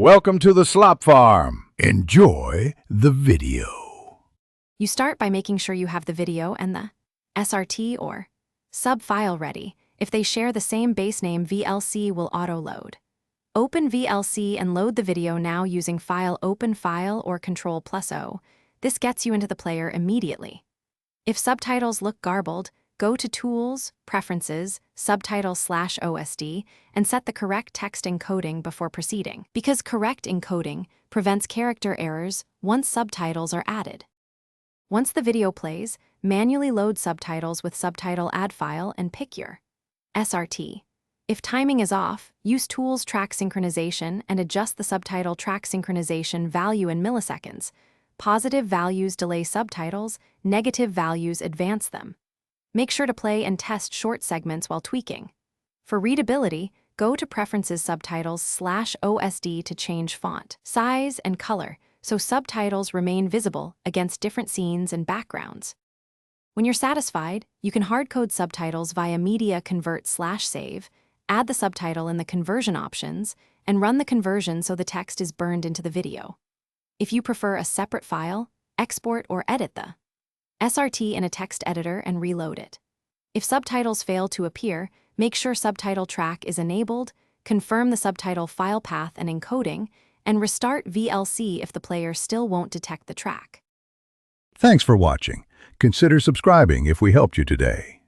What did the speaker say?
Welcome to the Slop Farm. Enjoy the video. You start by making sure you have the video and the SRT or sub file ready. If they share the same base name, VLC will auto-load. Open VLC and load the video now using File Open File or Ctrl+O. This gets you into the player immediately. If subtitles look garbled, go to Tools, Preferences, Subtitles/OSD, and set the correct text encoding before proceeding, because correct encoding prevents character errors once subtitles are added. Once the video plays, manually load subtitles with Subtitle Add File and pick your SRT. If timing is off, use Tools Track Synchronization and adjust the subtitle track synchronization value in milliseconds. Positive values delay subtitles, negative values advance them. Make sure to play and test short segments while tweaking. For readability, go to Preferences Subtitles/OSD to change font, size, and color so subtitles remain visible against different scenes and backgrounds. When you're satisfied, you can hardcode subtitles via Media Convert/Save, add the subtitle in the conversion options, and run the conversion so the text is burned into the video. If you prefer a separate file, export or edit the SRT in a text editor and reload it. If subtitles fail to appear, make sure subtitle track is enabled, confirm the subtitle file path and encoding, and restart VLC if the player still won't detect the track. Thanks for watching. Consider subscribing if we helped you today.